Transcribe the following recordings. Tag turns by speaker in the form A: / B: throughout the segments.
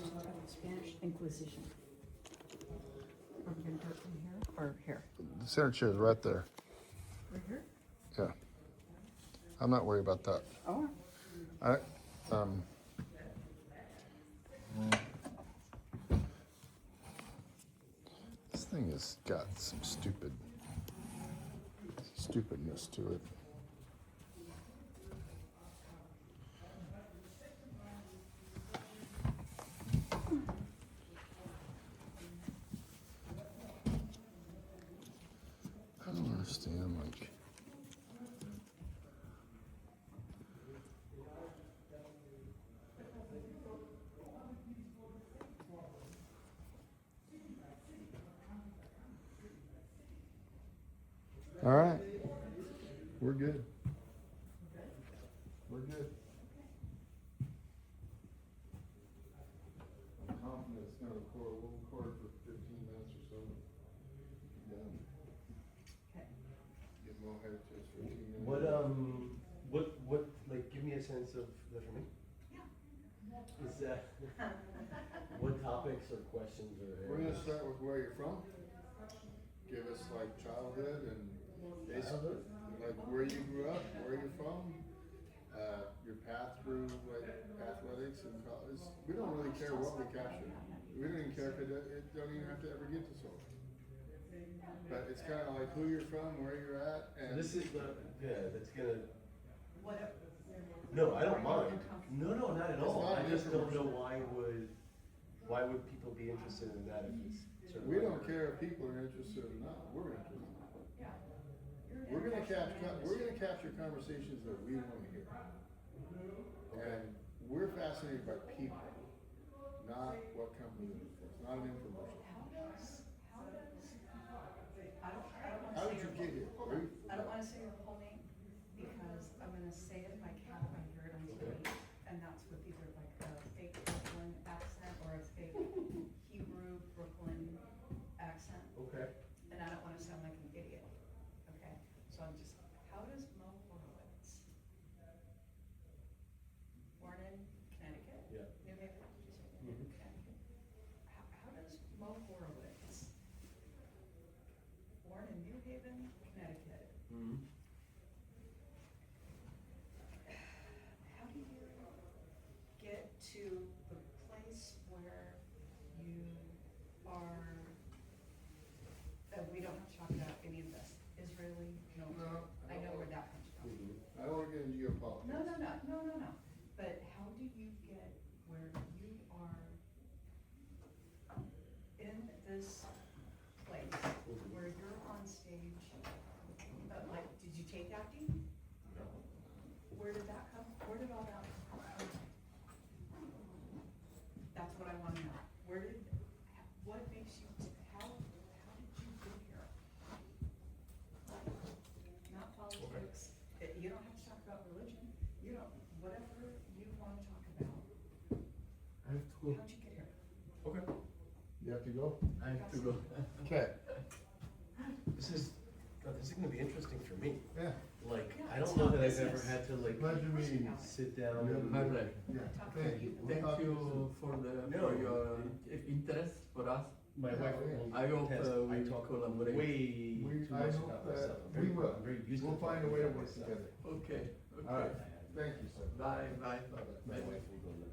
A: Spanish Inquisition. Are we gonna do it from here or here?
B: The center chair is right there.
A: Right here?
B: Yeah. I'm not worried about that.
A: Oh,
B: I, um, this thing has got some stupidness to it. I don't understand, like, all right, we're good. We're good. I'm confident it's gonna record, we'll record for 15 minutes or so. Done.
A: okay.
B: Get more head to us for 15 minutes.
C: What, like, give me a sense of, is that for me?
A: Yeah.
C: Is that, what topics or questions or
B: We're gonna
C: areas?
B: start with where you're from. Give us like childhood and basically like where you grew up, where you're from, your path through like athletics and college. We don't really care what we capture. We don't even care if it don't even have to ever get to soul. But it's kind of like who you're from, where you're at,
C: So
B: and
C: this is the, yeah, that's gonna,
A: Whatever.
C: no, I don't mind. No, not at
B: It's
C: all.
B: not
C: I just don't know
B: infomercial.
C: why would people be interested in that if it's sort of.
B: we don't care if people are interested or not. We're interested.
A: Yeah.
B: We're gonna capture conversations that we want to hear. And we're fascinated by people, not what company it is. It's not an infomercial. How did you get here? Where you-
A: I don't wanna say your whole name, because I'm gonna say it like how I hear it on TV, and that's with either like a fake Brooklyn accent or a fake Hebrew Brooklyn accent,
C: Okay.
A: and I don't wanna sound like an idiot, okay? So I'm just, how does Mo Horowitz, born in Connecticut?
C: Yeah.
A: New Haven, did you say New Haven,
C: Mhm.
A: Connecticut? How does Mo Horowitz, born in New Haven, Connecticut,
C: Mm-hmm.
A: how do you get to the place where you are, we don't have to talk about any of this, Israeli military?
B: No,
A: I know where that comes from.
C: Mm-hmm.
B: I don't wanna get into geopolitics.
A: No, but how do you get where you are in this place where you're on stage, like, did you take acting?
C: No.
A: Where did that come, where did all that come from? That's what I wanna know. Where did, what makes you, how did you get here? Not politics, you don't have to talk about religion, you don't, whatever you wanna talk about.
C: I have to go.
A: How'd you get here?
C: Okay.
B: You have to go?
C: I have to go.
B: Okay.
C: This is gonna be interesting for me.
B: Yeah.
C: Like,
A: Yeah,
C: I
A: it's
C: don't know
A: not
C: that I've ever
A: business.
C: had to like
B: Pleasure meeting you.
C: sit down
B: Yeah,
C: and.
D: My pleasure.
B: Yeah,
A: Talk to
B: thank
A: you.
B: you. We'll
D: Thank
B: talk to
D: you
B: soon.
D: for your interest for us.
C: My
B: Yeah,
C: wife.
B: yeah.
C: will
D: I hope
C: test.
D: we
C: I talk
D: collaborate.
C: way
B: We,
C: too
B: I
C: much
B: hope
C: about
B: that
C: myself.
B: we will.
C: I'm very used to
B: We'll find a
C: talking
B: way to
C: about
B: work
C: myself.
B: together.
D: Okay.
B: All right, thank you, sir.
D: Bye.
C: My
B: Bye-bye.
C: wife will go and like,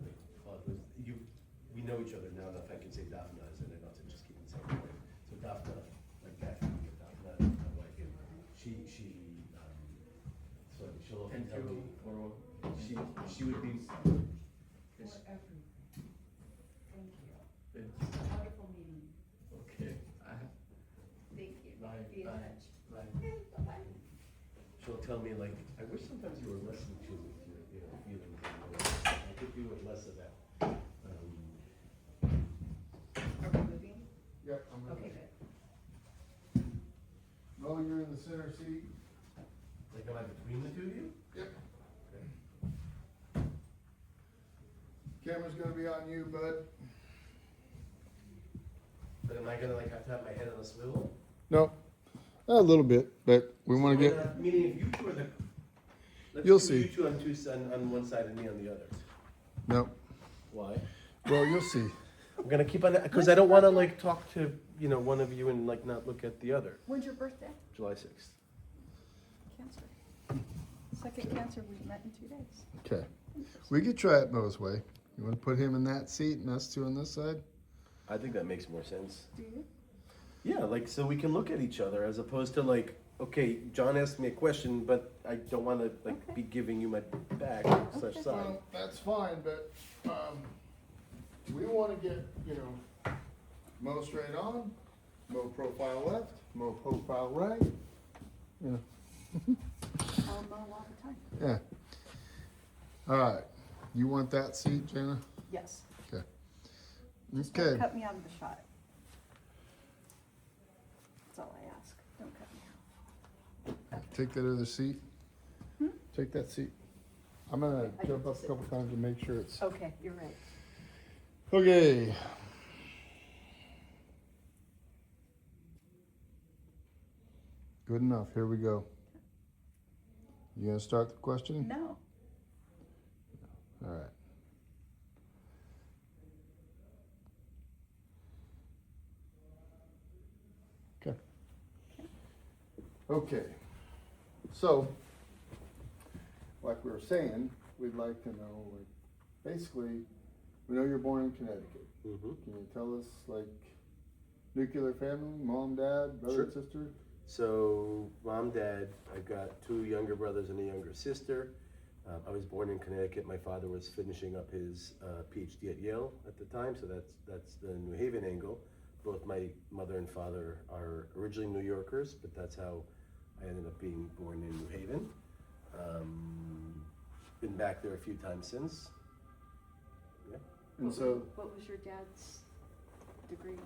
C: we know each other now enough, I can say Daphne, and I not to just keep it saying my wife. So Daphne, like Daphne, my wife, so she'll often
D: Thank
C: tell me,
D: you for
C: she would be,
A: For everything. Thank you.
D: thank
A: It's a wonderful meeting.
D: you. Okay.
A: Thank you.
D: Bye.
A: Be in
D: Bye.
A: touch.
D: Bye.
A: Bye-bye.
C: she'll tell me like, I wish sometimes you were less in tune with your feelings. I could do with less of that.
A: Are we moving?
B: Yep, I'm
A: Okay,
B: ready.
A: good.
B: Mo, you're in the center seat.
C: Like, am I between the two of you?
B: Yep. Camera's gonna be on you, bud.
C: But am I gonna like have to have my head on a swivel?
B: No, a little bit, but we wanna get,
C: Meaning if you two are the, let's
B: You'll
C: do
B: see.
C: you two on one side and me on the other.
B: no,
C: Why?
B: Well, you'll see.
C: I'm gonna keep on, because I don't wanna like talk to, you know, one of you and like not look at the other.
A: When's your birthday?
C: July 6th.
A: Cancer. Second cancer we've met in 2 days.
B: Okay. We could try it Mo's way. You want to put him in that seat and us two on this side?
C: I think that makes more sense.
A: Do you?
C: Yeah, like, so we can look at each other as opposed to like, okay, John asked me a question, but I don't wanna like
A: Okay.
C: be giving you my back slash side.
B: Well, that's fine, but, we want to get, you know, Mo straight on, Mo profile left, Mo profile right. You know,
A: I'll mow all the time.
B: yeah. All right. You want that seat, Jana?
A: Yes.
B: Okay.
A: Just don't
B: Okay.
A: cut me out of the shot. That's all I ask. Don't cut me out.
B: Take that other seat.
A: Hmm?
B: Take that seat. I'm gonna
A: I
B: jump
A: get to
B: up a
A: sit.
B: couple times to make sure it's,
A: Okay, you're right.
B: okay. Good enough, here we go. You gonna start the questioning?
A: No.
B: All right. Okay. Okay. So, like we were saying, we'd like to know, like, basically, we know you're born in Connecticut.
C: Mhm.
B: Can you tell us, like, nuclear family, mom, dad, brother,
C: Sure.
B: sister?
C: So, mom, dad, I've got 2 younger brothers and a younger sister. I was born in Connecticut. My father was finishing up his PhD at Yale at the time, so that's the New Haven angle. Both my mother and father are originally New Yorkers, but that's how I ended up being born in New Haven. Been back there a few times since. Yeah.
B: And so,
A: What was your dad's degree?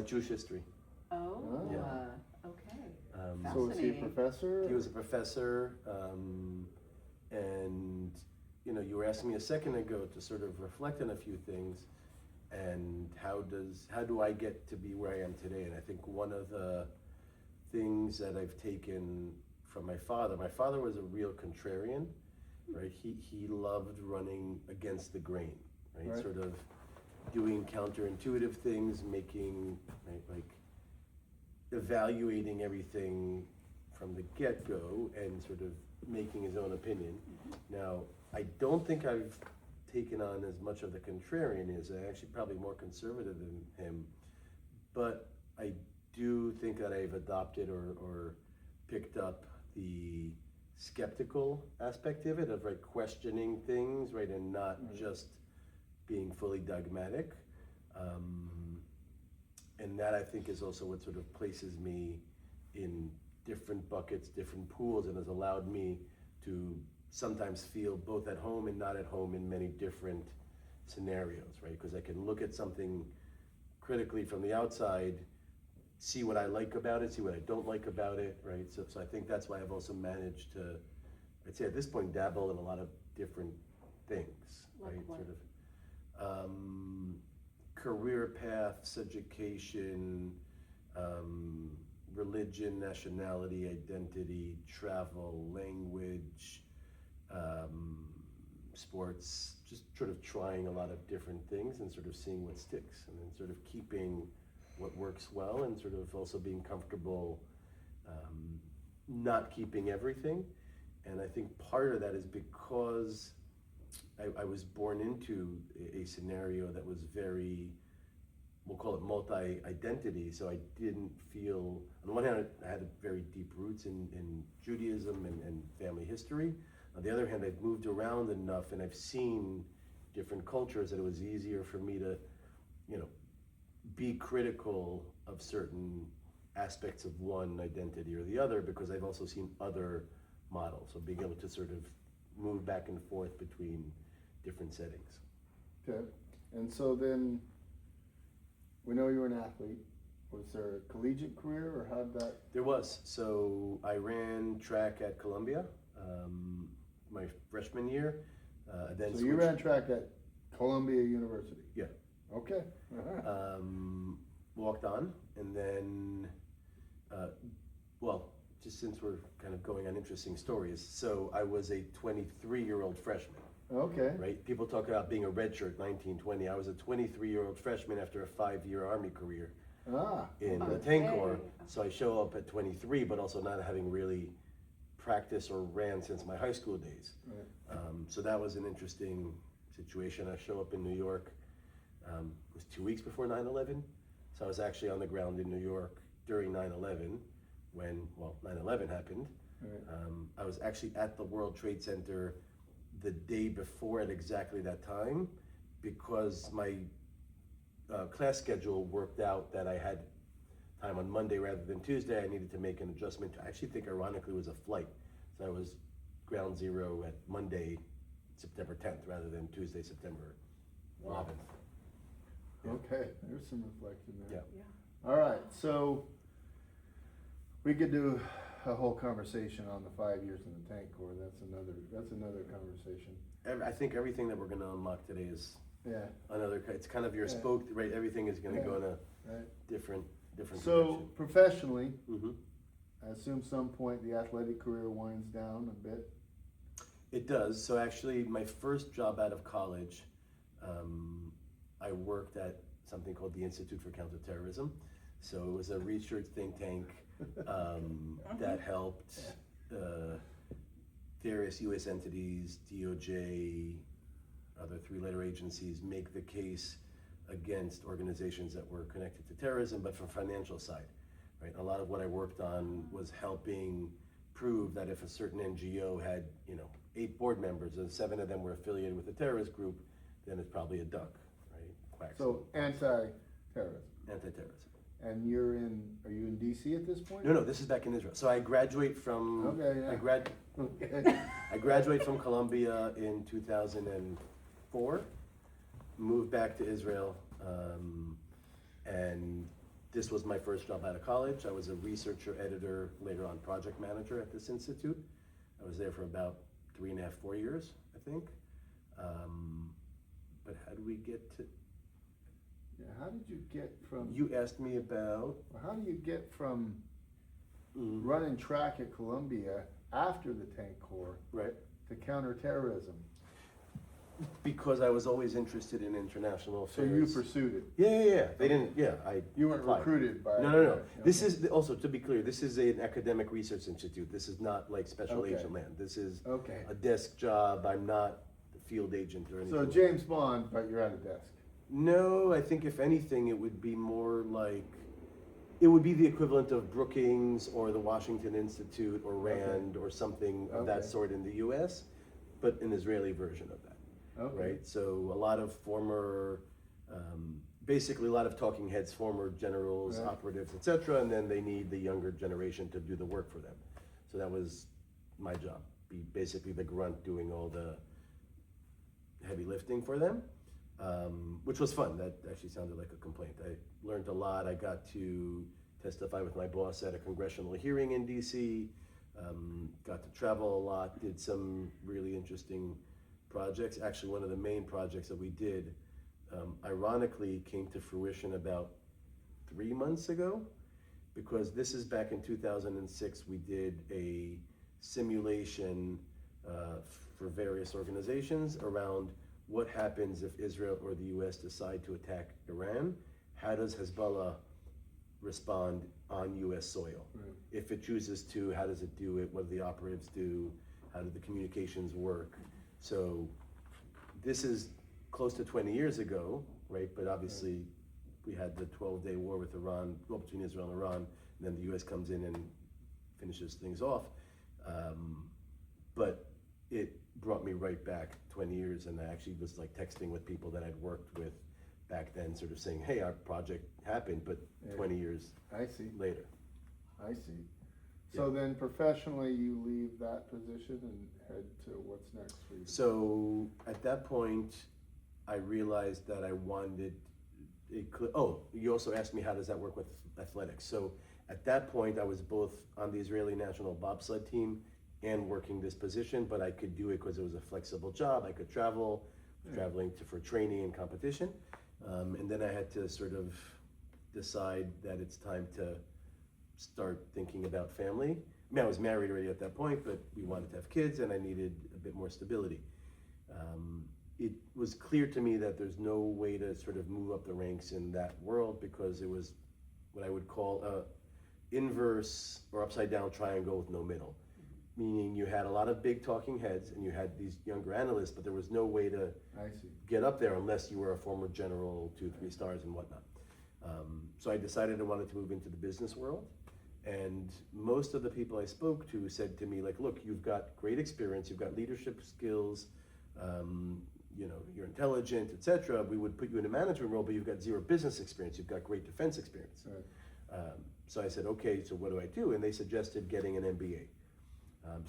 C: Jewish history.
A: Oh,
C: Yeah.
A: okay.
B: so was he a
A: Fascinating.
B: professor?
C: He was a professor, and you know, you were asking me a second ago to sort of reflect on a few things, and how do I get to be where I am today? And I think one of the things that I've taken from my father was a real contrarian, right? He loved running against the grain, right?
B: Right.
C: Sort of doing counterintuitive things, making, right, like evaluating everything from the get-go and sort of making his own opinion. Now, I don't think I've taken on as much of the contrarian as I'm actually probably more conservative than him, but I do think that I've adopted or picked up the skeptical aspect of it, of like questioning things, right, and not just being fully dogmatic. And that I think is also what sort of places me in different buckets, different pools, and has allowed me to sometimes feel both at home and not at home in many different scenarios, right? Because I can look at something critically from the outside, see what I like about it, see what I don't like about it, right? So I think that's why I've also managed to, I'd say at this point, dabble in a lot of different things,
A: Like
C: right?
A: what?
C: Sort of career paths, education, religion, nationality, identity, travel, language, sports, just sort of trying a lot of different things and sort of seeing what sticks, and then sort of keeping what works well, and sort of also being comfortable not keeping everything. And I think part of that is because I was born into a scenario that was very, we'll call it multi-identity, so I didn't feel, on the one hand, I had very deep roots in Judaism and family history. On the other hand, I've moved around enough and I've seen different cultures that it was easier for me to, you know, be critical of certain aspects of one identity or the other, because I've also seen other models, so being able to sort of move back and forth between different settings.
B: Okay, and so then, we know you were an athlete. Was there a collegiate career, or how'd that?
C: There was. So I ran track at Columbia my freshman year. Then
B: So you ran track at Columbia University?
C: Yeah.
B: Okay, all right.
C: Walked on, and then, well, just since we're kind of going on interesting stories, so I was a 23-year-old freshman
B: Okay.
C: right? People talk about being a redshirt 19, 20. I was a 23-year-old freshman after a 5-year Army career
B: Ah.
C: in the
A: Okay.
C: tank corps. So I show up at 23, but also not having really practiced or ran since my high school days.
B: Right.
C: So that was an interesting situation. I show up in New York, it was 2 weeks before 9/11. So I was actually on the ground in New York during 9/11 when, well, 9/11 happened.
B: Right.
C: I was actually at the World Trade Center the day before at exactly that time because my class schedule worked out that I had time on Monday rather than Tuesday. I needed to make an adjustment. I actually think ironically it was a flight. So I was ground zero at Monday, September 10th rather than Tuesday, September 11th. Yeah.
B: Okay, there's some reflection there.
C: Yeah.
A: Yeah.
B: All right, so we could do a whole conversation on the 5 years in the tank corps. That's another conversation.
C: I think everything that we're going to unlock today is
B: Yeah,
C: it's kind of your
B: Yeah.
C: spoke, right? Everything is going to
B: Yeah.
C: go in a
B: right.
C: different
B: So
C: direction.
B: professionally,
C: Mm-hmm.
B: I assume some point the athletic career winds down a bit.
C: It does. So actually, my first job out of college, I worked at something called the Institute for Counterterrorism. So it was a research think tank that helped various U.S. entities, DOJ, other three-letter agencies make the case against organizations that were connected to terrorism, but from financial side. Right? A lot of what I worked on was helping prove that if a certain NGO had, 8 board members and 7 of them were affiliated with a terrorist group, then it's probably a duck, right? Quacks.
B: So anti-terrorism.
C: Anti-terrorism.
B: And are you in DC at this point?
C: No, this is back in Israel. So I graduate from,
B: Okay, yeah. Okay.
C: I graduate from Columbia in 2004, moved back to Israel, and this was my first job out of college. I was a researcher, editor, later on project manager at this institute. I was there for about 3.5, 4 years, I think. But how do we get to?
B: Yeah, how did you get from?
C: You asked me about.
B: How do you get from
C: Mm,
B: running track at Columbia after the tank corps
C: right.
B: to counterterrorism?
C: Because I was always interested in international
B: So
C: affairs.
B: you pursued it.
C: Yeah. They didn't. Yeah,
B: You weren't
C: applied.
B: recruited by.
C: No.
B: Okay.
C: This is also, to be clear, this is an academic research institute. This is not like special
B: Okay.
C: agent land. This is
B: Okay.
C: a desk job. I'm not a field agent or anything.
B: So James Bond, but you're at a desk.
C: No, I think if anything, it would be more like, it would be the equivalent of Brookings or the Washington Institute or RAND or something of that
B: Okay.
C: sort in the US, but an Israeli version of that.
B: Okay.
C: Right? So a lot of former, basically a lot of talking heads, former generals,
B: Right.
C: operatives, etc., and then they need the younger generation to do the work for them. So that was my job, be basically the grunt doing all the heavy lifting for them, which was fun. That actually sounded like a complaint. I learned a lot. I got to testify with my boss at a congressional hearing in DC, got to travel a lot, did some really interesting projects. Actually, one of the main projects that we did, ironically, came to fruition about 3 months ago, because this is back in 2006. We did a simulation for various organizations around what happens if Israel or the US decide to attack Iran. How does Hezbollah respond on US soil?
B: Right.
C: If it chooses to, how does it do it? What do the operatives do? How do the communications work? So this is close to 20 years ago, right? But obviously we had the 12-day war with Iran, well, between Israel and Iran, and then the US comes in and finishes things off. But it brought me right back 20 years, and I actually was like texting with people that I'd worked with back then, sort of saying, hey, our project happened, but
B: Yeah.
C: 20 years
B: I see.
C: later.
B: I see. So then professionally, you leave that position and head to what's next for you?
C: So at that point, I realized that I wanted you also asked me how does that work with athletics. So at that point, I was both on the Israeli national bobsled team and working this position, but I could do it because it was a flexible job. I could travel, traveling for training and competition. And then I had to sort of decide that it's time to start thinking about family. I mean, I was married already at that point, but we wanted to have kids and I needed a bit more stability. it was clear to me that there's no way to sort of move up the ranks in that world because it was what I would call a inverse or upside down triangle with no middle. Meaning you had a lot of big talking heads and you had these younger analysts, but there was no way to
B: I see.
C: get up there unless you were a former general, 2-3 stars and whatnot. So I decided I wanted to move into the business world. And most of the people I spoke to said to me, like, look, you've got great experience, you've got leadership skills, you know, you're intelligent, etc. We would put you in a management role, but you've got zero business experience, you've got great defense experience.
B: Right.
C: So I said, okay, so what do I do? And they suggested getting an MBA.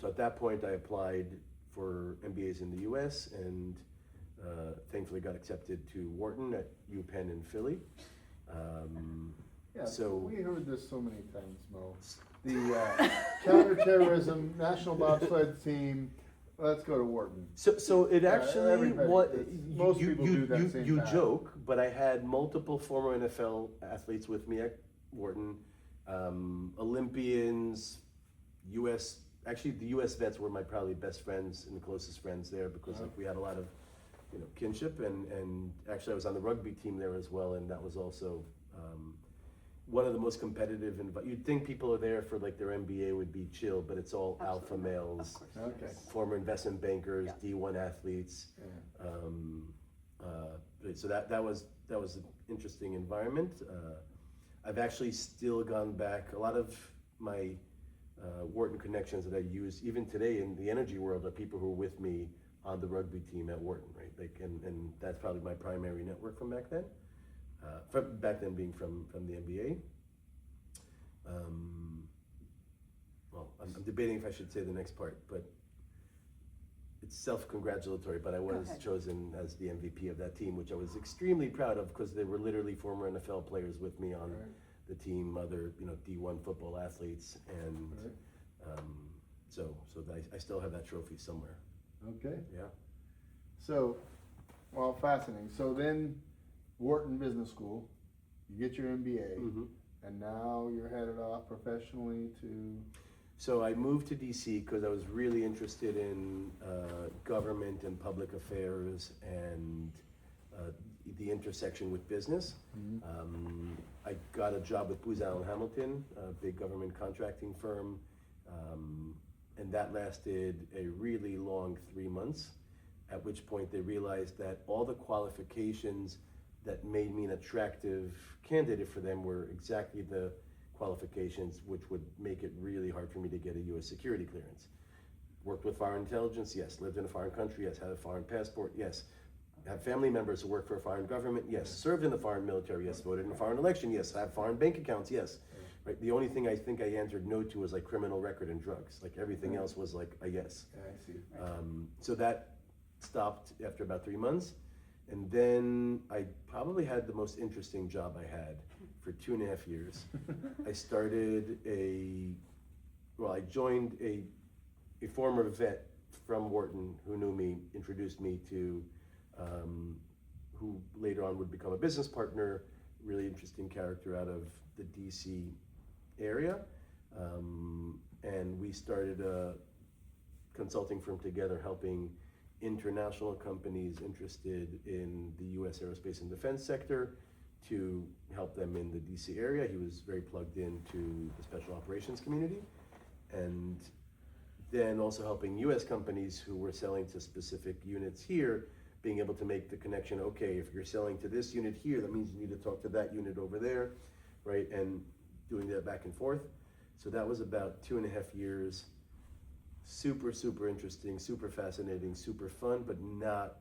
C: So at that point, I applied for MBAs in the US and thankfully got accepted to Wharton at UPenn in Philly.
B: Yeah,
C: So-
B: we heard this so many times, Mo. The counterterrorism, national bobsled team, let's go to Wharton.
C: So it
B: Yeah,
C: actually,
B: everybody,
C: what,
B: most people do that same
C: you
B: path.
C: joke, but I had multiple former NFL athletes with me at Wharton, Olympians, actually the US vets were my probably best friends and closest friends there because like we had a lot of, you know, kinship and actually I was on the rugby team there as well, and that was also one of the most competitive, you'd think people are there for like their MBA would be chill, but it's all alpha
A: Absolutely.
C: males,
B: Okay.
C: former investment bankers,
A: Yeah.
C: D1 athletes.
B: Yeah.
C: So that was an interesting environment. I've actually still gone back. A lot of my Wharton connections that I use even today in the energy world are people who were with me on the rugby team at Wharton, right? Like, and that's probably my primary network from back then. From back then being from the NBA. Well, I'm debating if I should say the next part, but it's self-congratulatory, but I was
A: ahead.
C: chosen as the MVP of that team, which I was extremely proud of because they were literally former NFL players with me on
B: Right.
C: the team, other, you know, D1 football athletes, and
B: Right.
C: so I still have that trophy somewhere.
B: Okay.
C: Yeah.
B: So, well, fascinating. So then, Wharton Business School, you get your MBA,
C: Mhm.
B: and now you're headed off professionally to.
C: So I moved to DC because I was really interested in government and public affairs and the intersection with business. I got a job with Booz Allen Hamilton, a big government contracting firm, and that lasted a really long 3 months, at which point they realized that all the qualifications that made me an attractive candidate for them were exactly the qualifications which would make it really hard for me to get a US security clearance. Worked with foreign intelligence, yes. Lived in a foreign country, yes. Had a foreign passport, yes. Have family members who work for a foreign government, yes. Served in the foreign military, yes. Voted in a foreign election, yes. Have foreign bank accounts, yes. Right. The only thing I think I answered no to was like criminal record and drugs. Like everything else was like a yes.
B: Yeah, I see.
C: So that stopped after about 3 months. And then I probably had the most interesting job I had for 2.5 years. I started I joined a former vet from Wharton who knew me, introduced me to, who later on would become a business partner, really interesting character out of the DC area. And we started a consulting firm together helping international companies interested in the US aerospace and defense sector to help them in the DC area. He was very plugged into the special operations community. And then also helping US companies who were selling to specific units here, being able to make the connection, okay, if you're selling to this unit here, that means you need to talk to that unit over there, right? And doing that back and forth. So that was about 2.5 years. Super, super interesting, super fascinating, super fun, but not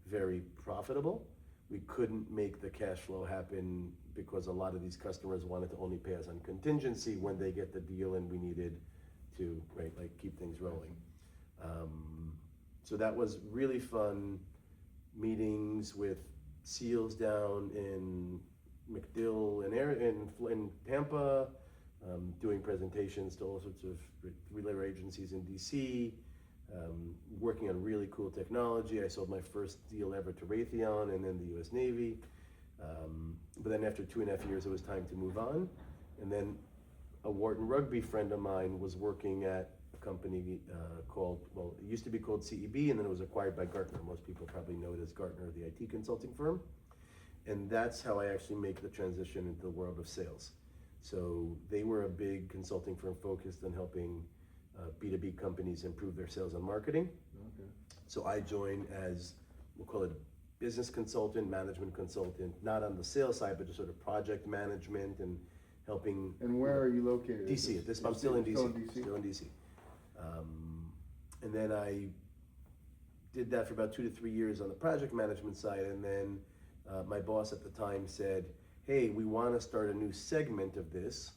C: very profitable. We couldn't make the cash flow happen because a lot of these customers wanted to only pay us on contingency when they get the deal, and we needed to, right, like keep things rolling. So that was really fun. Meetings with SEALs down in MacDill and in Tampa, doing presentations to all sorts of relay agencies in DC, working on really cool technology. I sold my first deal ever to Raytheon and then the US Navy. But then after 2.5 years, it was time to move on. And then a Wharton rugby friend of mine was working at a company called, well, it used to be called CEB, and then it was acquired by Gartner. Most people probably know it as Gartner, the IT consulting firm. And that's how I actually make the transition into the world of sales. So they were a big consulting firm focused on helping B2B companies improve their sales and marketing.
B: Okay.
C: So I joined as, we'll call it business consultant, management consultant, not on the sales side, but just sort of project management and helping.
B: And where are you located?
C: DC, at this, I'm still in DC. Still in DC. And then I did that for about 2 to 3 years on the project management side, and then my boss at the time said, hey, we want to start a new segment of this,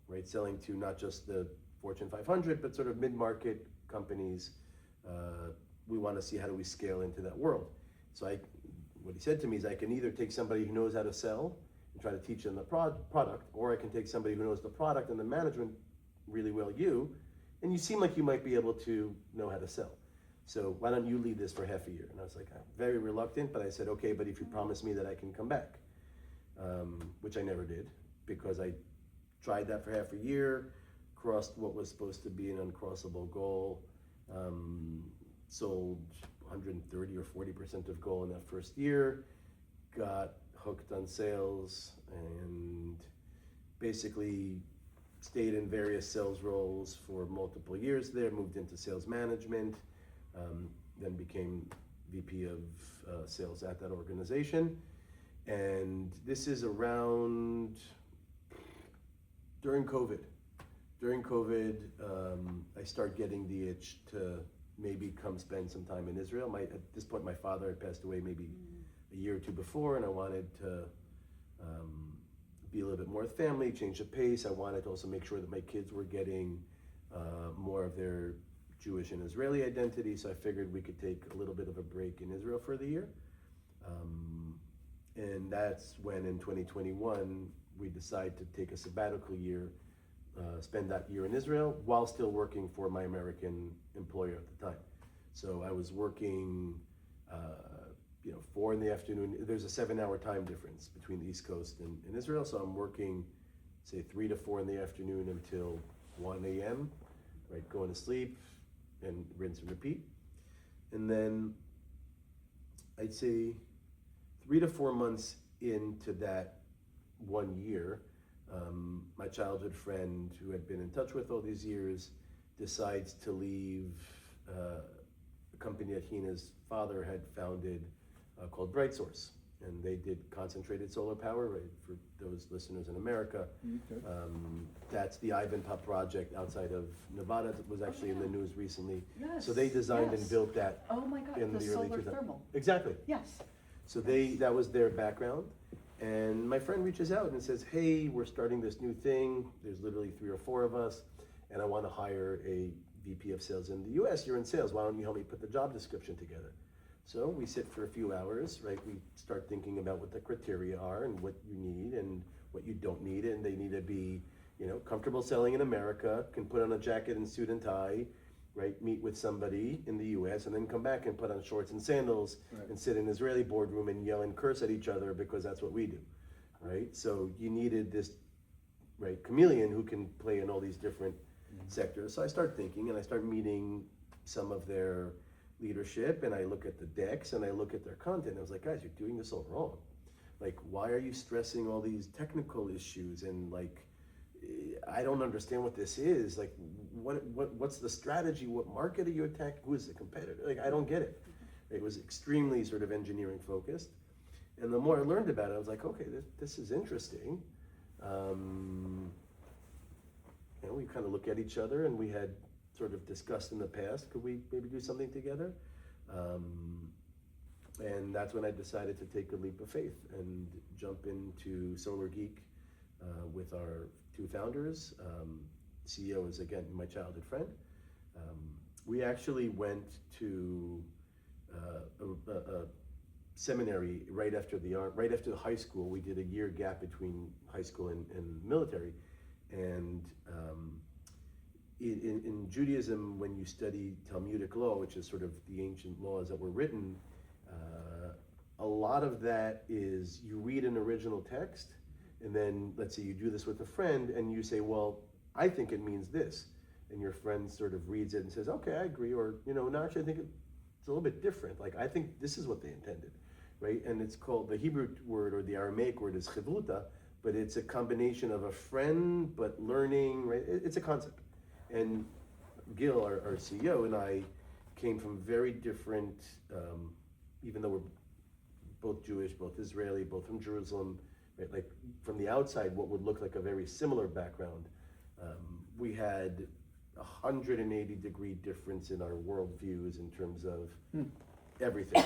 C: right, selling to not just the Fortune 500, but sort of mid-market companies. We want to see how do we scale into that world. So what he said to me is I can either take somebody who knows how to sell and try to teach them the product, or I can take somebody who knows the product and the management really well, and you seem like you might be able to know how to sell. So why don't you lead this for half a year? And I was like, I'm very reluctant, but I said, okay, but if you promise me that I can come back, which I never did, because I tried that for half a year, crossed what was supposed to be an uncrossable goal, sold 130 or 40% of goal in that first year, got hooked on sales, and basically stayed in various sales roles for multiple years there, moved into sales management, then became VP of sales at that organization. And this is around during COVID. During COVID, I started getting the itch to maybe come spend some time in Israel. At this point, my father had passed away maybe a year or two before, and I wanted to be a little bit more with family, change the pace. I wanted to also make sure that my kids were getting more of their Jewish and Israeli identity, so I figured we could take a little bit of a break in Israel for the year. And that's when in 2021, we decided to take a sabbatical year, spend that year in Israel while still working for my American employer at the time. So I was working 4 in the afternoon. There's a 7-hour time difference between the East Coast and Israel. So I'm working, say 3 to 4 in the afternoon until 1 a.m., right? Going to sleep and rinse and repeat. And then I'd say 3 to 4 months into that 1 year, my childhood friend who had been in touch with all these years decides to leave a company that he and his father had founded called BrightSource. And they did concentrated solar power, right? For those listeners in America,
B: Okay.
C: that's the Ivanpah project outside of Nevada that was actually in the news recently.
A: Yes,
C: So they designed and
A: yes.
C: built that
A: Oh my God,
C: in
A: the
C: the early
A: solar
C: 2000s.
A: thermal.
C: Exactly.
A: Yes.
C: So that was their background. And my friend reaches out and says, hey, we're starting this new thing. There's literally 3 or 4 of us, and I want to hire a VP of sales in the US. You're in sales. Why don't you help me put the job description together? So we sit for a few hours, right? We start thinking about what the criteria are and what you need and what you don't need. And they need to be, comfortable selling in America, can put on a jacket and suit and tie, right? Meet with somebody in the US and then come back and put on shorts and sandals,
B: Right.
C: and sit in an Israeli boardroom and yell and curse at each other because that's what we do, right? So you needed this, right, chameleon who can play in all these different sectors. So I start thinking and I start meeting some of their leadership, and I look at the decks and I look at their content. I was like, guys, you're doing this all wrong. Like, why are you stressing all these technical issues? And like, I don't understand what this is. Like, what's the strategy? What market are you attacking? Who is the competitor? Like, I don't get it. It was extremely sort of engineering focused. And the more I learned about it, I was like, okay, this is interesting. We kind of look at each other, and we had sort of discussed in the past, could we maybe do something together? And that's when I decided to take a leap of faith and jump into Solar Geek with our 2 founders. CEO is, again, my childhood friend. We actually went to a seminary right after the high school. We did a year gap between high school and military. And in Judaism, when you study Talmudic law, which is sort of the ancient laws that were written, a lot of that is you read an original text, and then let's say you do this with a friend, and you say, well, I think it means this. and your friend sort of reads it and says, okay, I agree, or, no, actually I think it's a little bit different. Like, I think this is what they intended, right? And it's called, the Hebrew word or the Aramaic word is chivruta, but it's a combination of a friend, but learning, right? It's a concept. And Gil, our CEO, and I came from very different, even though we're both Jewish, both Israeli, both from Jerusalem, right? Like from the outside, what would look like a very similar background. We had 180-degree difference in our worldviews in terms of everything.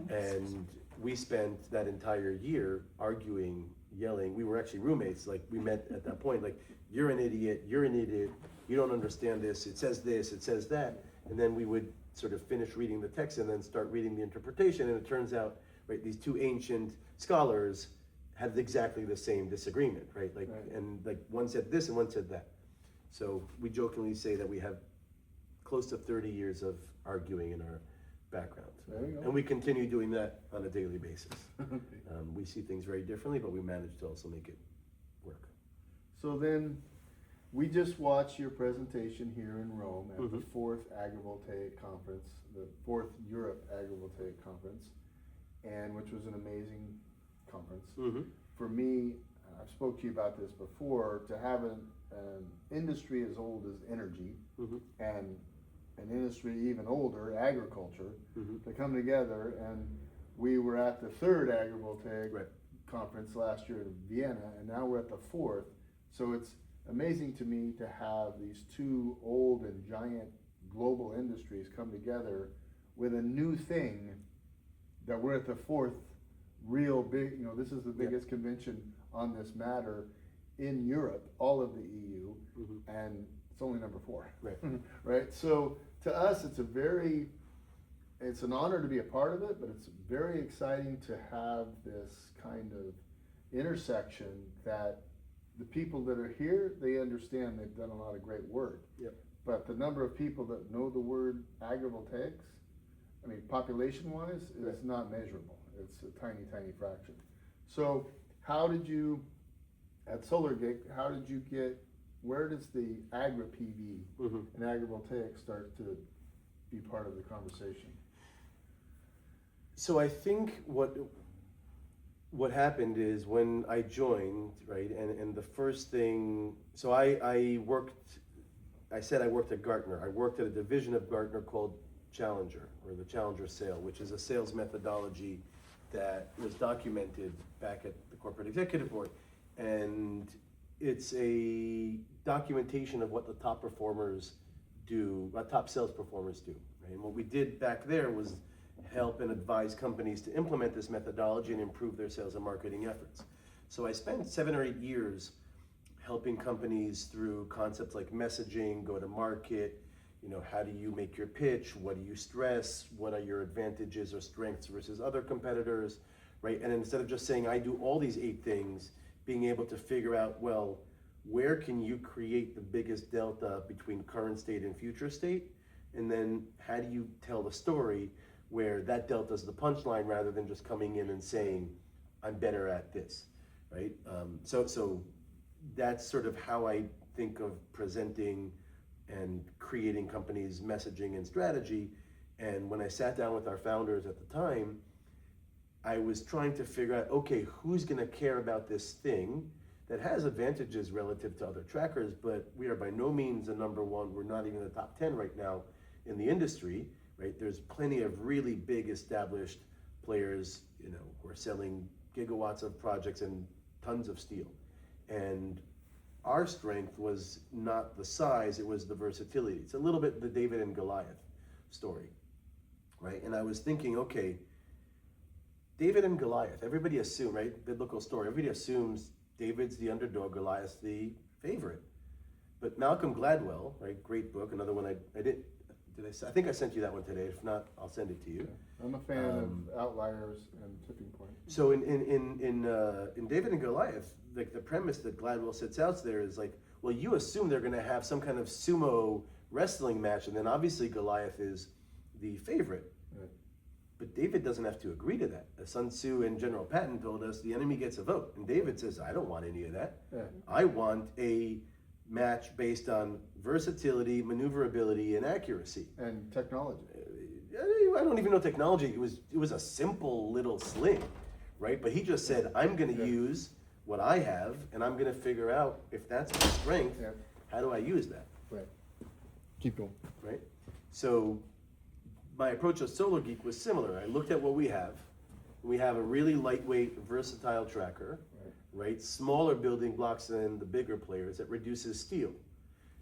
C: And we spent that entire year arguing, yelling. We were actually roommates. Like, we met at that point, like, you're an idiot, you don't understand this, it says that. And then we would sort of finish reading the text and then start reading the interpretation. And it turns out, right, these two ancient scholars had exactly the same disagreement, right? Like, and like one said this and one said that. So we jokingly say that we have close to 30 years of arguing in our background.
B: There you go.
C: And we continue doing that on a daily basis. We see things very differently, but we manage to also make it work.
B: So then, we just watched your presentation here in Rome at the
C: Mhm.
B: 4th Agrivoltaic Conference, the 4th Europe Agrivoltaic Conference, and which was an amazing conference.
C: Mm-hmm.
B: For me, I've spoke to you about this before, to have an industry as old as energy
C: Mm-hmm.
B: and an industry even older, agriculture,
C: Mm-hmm.
B: to come together. And we were at the 3rd Agrivoltaic
C: Right.
B: Conference last year in Vienna, and now we're at the 4th. So it's amazing to me to have these two old and giant global industries come together with a new thing that we're at the 4th real big, this is the biggest convention on this matter in Europe, all of the EU,
C: Mm-hmm.
B: and it's only number 4.
C: Right.
B: Right? So to us, it's an honor to be a part of it, but it's very exciting to have this kind of intersection that the people that are here, they understand they've done a lot of great work.
C: Yep.
B: But the number of people that know the word agrivoltaics, I mean, population-wise, is not measurable. It's a tiny, tiny fraction. So how did you, at SolarGate, where does the agri-PV
C: Mm-hmm.
B: and agrivoltaics start to be part of the conversation?
C: So I think what happened is when I joined, right, and the first thing, so I said I worked at Gartner. I worked at a division of Gartner called Challenger, or the Challenger Sale, which is a sales methodology that was documented back at the Corporate Executive Board. And it's a documentation of what the top performers do, what top sales performers do, right? And what we did back there was help and advise companies to implement this methodology and improve their sales and marketing efforts. So I spent 7 or 8 years helping companies through concepts like messaging, go to market, how do you make your pitch, what do you stress, what are your advantages or strengths versus other competitors, right? And instead of just saying, I do all these 8 things, being able to figure out, well, where can you create the biggest delta between current state and future state? And then how do you tell the story where that delta is the punchline rather than just coming in and saying, I'm better at this, right? So that's sort of how I think of presenting and creating companies' messaging and strategy. And when I sat down with our founders at the time, I was trying to figure out, okay, who's gonna care about this thing that has advantages relative to other trackers, but we are by no means the number one. We're not even in the top 10 right now in the industry, right? There's plenty of really big established players, who are selling gigawatts of projects and tons of steel. And our strength was not the size, it was the versatility. It's a little bit the David and Goliath story, right? And I was thinking, okay, David and Goliath, everybody assumes, right? Biblical story, everybody assumes David's the underdog, Goliath's the favorite. But Malcolm Gladwell, right, great book, another one I think I sent you that one today. If not, I'll send it to you.
B: I'm a fan of Outliers and Tipping Point.
C: So in David and Goliath, like the premise that Gladwell sets out there is like, well, you assume they're going to have some kind of sumo wrestling match, and then obviously Goliath is the favorite.
B: Right.
C: But David doesn't have to agree to that. As Sun Tzu and General Patton told us, the enemy gets a vote, and David says, I don't want any of that.
B: Yeah.
C: I want a match based on versatility, maneuverability, and accuracy.
B: And technology.
C: I don't even know technology. It was a simple little sling, right? But he just said, I'm going to
B: Yeah.
C: use what I have, and I'm going to figure out if that's my strength.
B: Yeah.
C: How do I use that,
B: Right. Keep going.
C: right? So my approach of Solar Geek was similar. I looked at what we have. We have a really lightweight, versatile tracker, right? Smaller building blocks than the bigger players that reduces steel.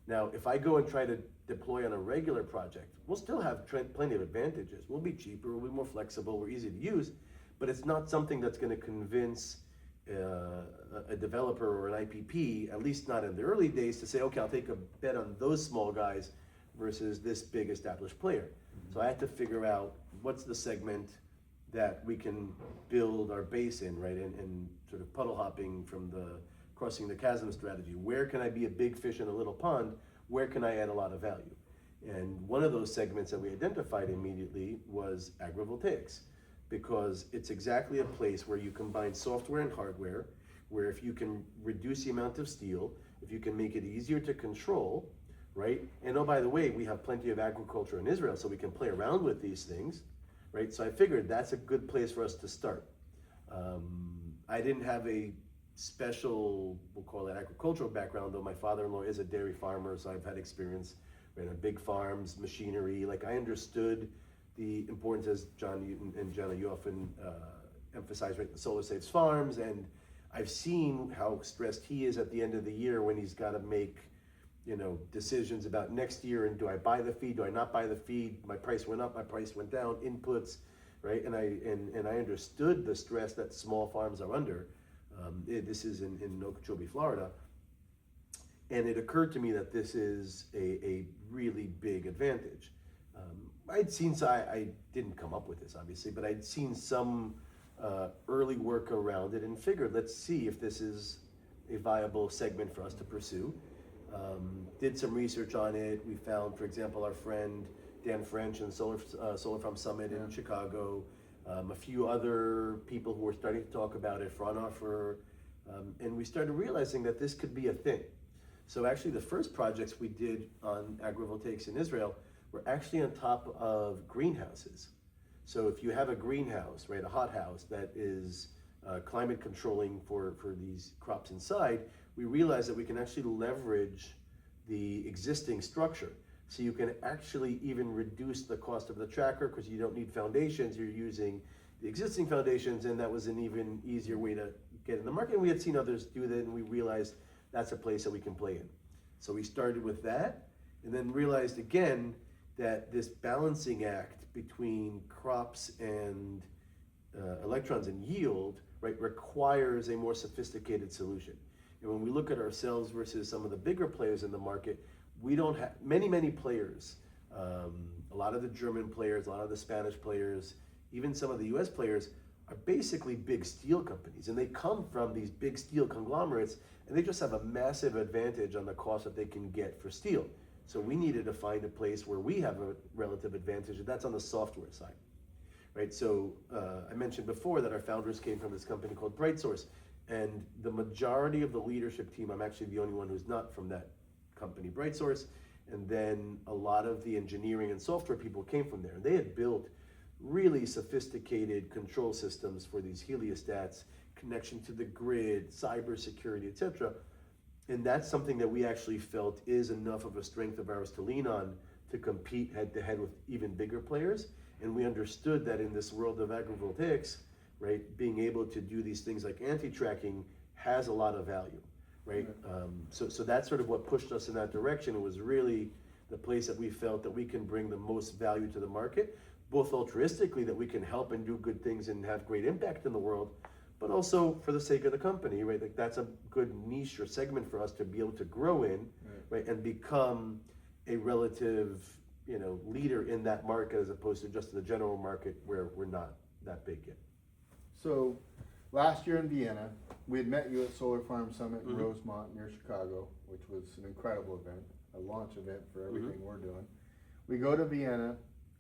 C: Now, if I go and try to deploy on a regular project, we'll still have plenty of advantages. We'll be cheaper, we'll be more flexible, we're easy to use, but it's not something that's going to convince a developer or an IPP, at least not in the early days, to say, okay, I'll take a bet on those small guys versus this big established player. So I had to figure out what's the segment that we can build our base in, right? And sort of puddle hopping from the crossing the chasm strategy. Where can I be a big fish in a little pond? Where can I add a lot of value? And one of those segments that we identified immediately was agrivoltaics, because it's exactly a place where you combine software and hardware, where if you can reduce the amount of steel, if you can make it easier to control, right? And oh, by the way, we have plenty of agriculture in Israel, so we can play around with these things, right? So I figured that's a good place for us to start. I didn't have a special, we'll call it agricultural background, though my father-in-law is a dairy farmer, so I've had experience in big farms, machinery. Like, I understood the importance, as John and Jenna, you often emphasize, right, the solar saves farms, and I've seen how stressed he is at the end of the year when he's got to make, you know, decisions about next year, and do I buy the feed, do I not buy the feed, my price went up, my price went down, inputs, right? And I understood the stress that small farms are under. This is in Okeechobee, Florida. And it occurred to me that this is a really big advantage. I'd seen, I didn't come up with this obviously, but I'd seen some early work around it and figured, let's see if this is a viable segment for us to pursue. Did some research on it. We found, for example, our friend Dan French and Solar Farm Summit in Chicago, a few other people who were starting to talk about it, Fraunhofer, and we started realizing that this could be a thing. So actually the first projects we did on agrivoltaics in Israel were actually on top of greenhouses. So if you have a greenhouse, right, a hothouse that is climate controlling for these crops inside, we realized that we can actually leverage the existing structure. So you can actually even reduce the cost of the tracker because you don't need foundations, you're using the existing foundations, and that was an even easier way to get in the market. And we had seen others do that, and we realized that's a place that we can play in. So we started with that, and then realized again that this balancing act between crops and electrons and yield, right, requires a more sophisticated solution. And when we look at ourselves versus some of the bigger players in the market, we don't have many players. A lot of the German players, a lot of the Spanish players, even some of the US players are basically big steel companies, and they come from these big steel conglomerates, and they just have a massive advantage on the cost that they can get for steel. So we needed to find a place where we have a relative advantage, and that's on the software side, right? So I mentioned before that our founders came from this company called BrightSource, and the majority of the leadership team, I'm actually the only one who's not from that company, BrightSource, and then a lot of the engineering and software people came from there. They had built really sophisticated control systems for these heliostats, connection to the grid, cybersecurity, etc. And that's something that we actually felt is enough of a strength of ours to lean on to compete head to head with even bigger players. And we understood that in this world of agrivoltaics, right, being able to do these things like anti-tracking has a lot of value, right? So that's sort of what pushed us in that direction. It was really the place that we felt that we can bring the most value to the market, both altruistically, that we can help and do good things and have great impact in the world, but also for the sake of the company, right? Like, that's a good niche or segment for us to be able to grow in, right? And become a relative, you know, leader in that market, as opposed to just the general market where we're not that big yet.
B: So last year in Vienna, we had met you at Solar Farm Summit in Rosemont near Chicago, which was an incredible event, a launch event for everything we're doing. We go to Vienna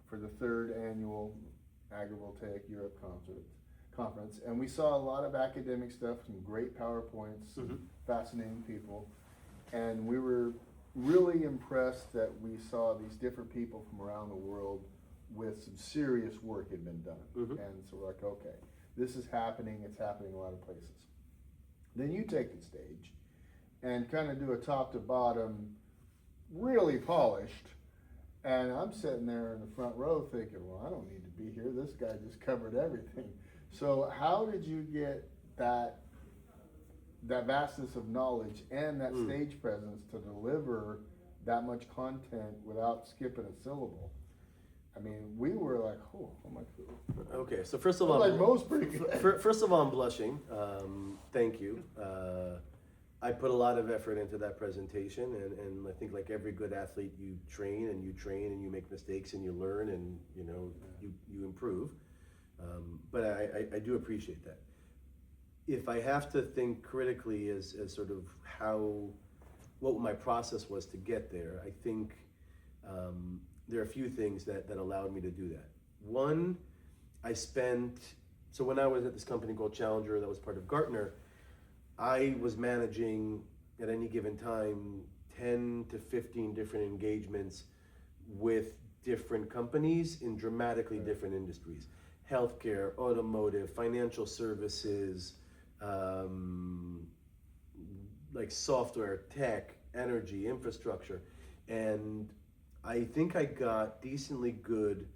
B: for the 3rd annual Agrivoltaic Europe conference, and we saw a lot of academic stuff, some great PowerPoints, some fascinating people. and we were really impressed that we saw these different people from around the world with some serious work had been done.
C: Mhm.
B: And so we're like, okay, this is happening, it's happening a lot of places. Then you take the stage and kind of do a top to bottom, really polished, and I'm sitting there in the front row thinking, well, I don't need to be here, this guy just covered everything. So how did you get that vastness of knowledge and that stage presence to deliver that much content without skipping a syllable? I mean, we were like, oh my God.
C: Okay, so first of all,
B: Like most pretty good.
C: First of all, I'm blushing. Thank you. I put a lot of effort into that presentation, and I think like every good athlete, you train and you make mistakes and you learn and you improve. But I do appreciate that. If I have to think critically as sort of what my process was to get there, I think there are a few things that allowed me to do that. One, so when I was at this company called Challenger that was part of Gartner, I was managing at any given time 10 to 15 different engagements with different companies in dramatically different industries. Healthcare, automotive, financial services, like software, tech, energy, infrastructure. And I think I got decently good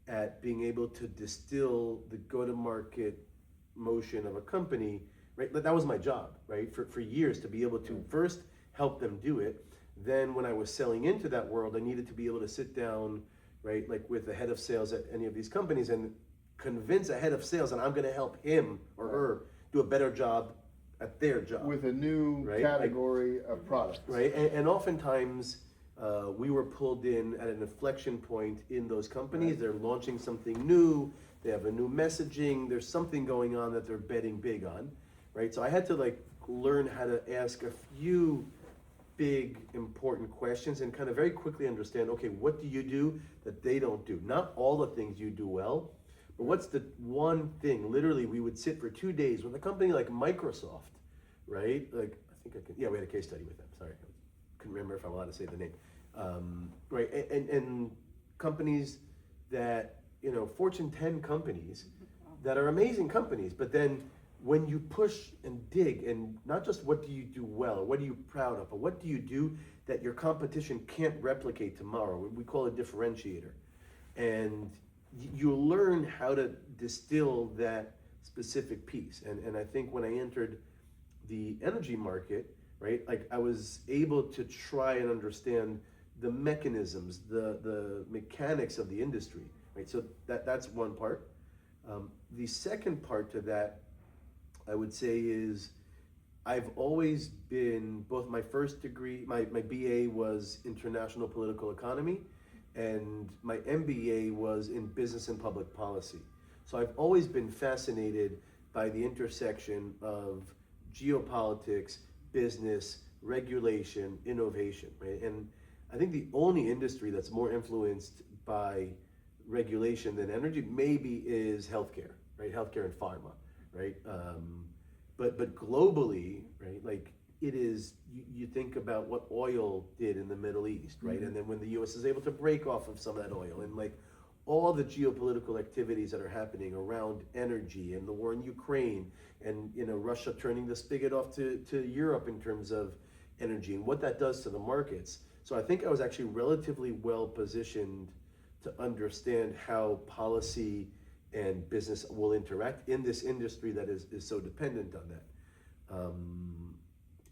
C: at being able to distill the go-to-market motion of a company, right? That was my job, right? For years, to be able to first help them do it. Then when I was selling into that world, I needed to be able to sit down, right? Like with the head of sales at any of these companies and convince a head of sales that I'm gonna help him or her do a better job at their job.
B: With a new category of products.
C: Right, and oftentimes we were pulled in at an inflection point in those companies. They're launching something new, they have a new messaging, there's something going on that they're betting big on, right? So I had to like learn how to ask a few big important questions and kind of very quickly understand, okay, what do you do that they don't do? Not all the things you do well, but what's the one thing? Literally, we would sit for 2 days with a company like Microsoft, right? Like, we had a case study with them. Sorry, I couldn't remember if I'm allowed to say the name. Right, and companies that, Fortune 10 companies that are amazing companies, but then when you push and dig, and not just what do you do well, or what are you proud of, but what do you do that your competition can't replicate tomorrow? We call it differentiator. And you learn how to distill that specific piece. And I think when I entered the energy market, right, like I was able to try and understand the mechanisms, the mechanics of the industry, right? So that's one part. The second part to that, I would say, is I've always been, both my first degree, my BA was international political economy, and my MBA was in business and public policy. So I've always been fascinated by the intersection of geopolitics, business, regulation, innovation, right? And I think the only industry that's more influenced by regulation than energy maybe is healthcare, right? Healthcare and pharma, right? But globally, right? Like it is, you think about what oil did in the Middle East, right? Mm-hmm. And then when the US is able to break off of some of that oil, and like all the geopolitical activities that are happening around energy and the war in Ukraine, and Russia turning the spigot off to Europe in terms of energy and what that does to the markets. So I think I was actually relatively well positioned to understand how policy and business will interact in this industry that is so dependent on that.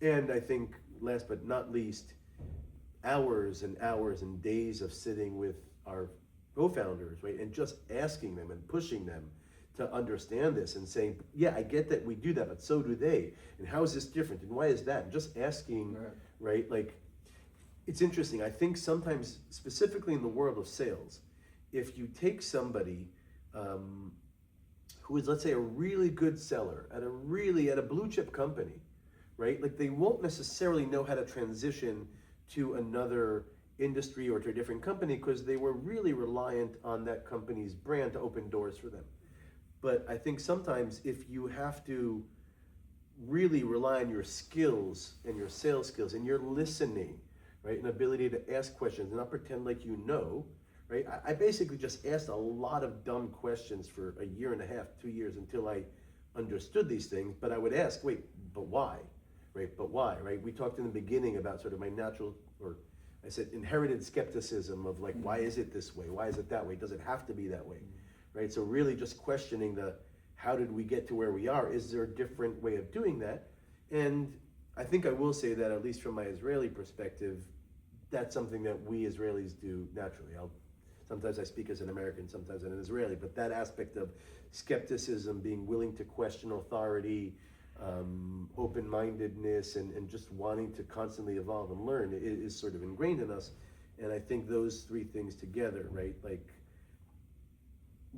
C: And I think last but not least, hours and hours and days of sitting with our co-founders, right, and just asking them and pushing them to understand this and saying, yeah, I get that we do that, but so do they. And how is this different? And why is that? And just asking, right? Like, it's interesting. I think sometimes, specifically in the world of sales, if you take somebody who is, let's say, a really good seller at a blue chip company, right? Like they won't necessarily know how to transition to another industry or to a different company because they were really reliant on that company's brand to open doors for them. But I think sometimes if you have to really rely on your skills and your sales skills and your listening, right? An ability to ask questions and not pretend like you know, right? I basically just asked a lot of dumb questions for a year and a half, 2 years until I understood these things. But I would ask, wait, but why, right? But why, right? We talked in the beginning about sort of my natural, or I said inherited skepticism of like, why is it this way? Why is it that way? Does it have to be that way, right? So really just questioning how did we get to where we are? Is there a different way of doing that? And I think I will say that, at least from my Israeli perspective, that's something that we Israelis do naturally. Sometimes I speak as an American, sometimes as an Israeli, but that aspect of skepticism, being willing to question authority, open-mindedness, and just wanting to constantly evolve and learn is sort of ingrained in us. And I think those three things together, right, like,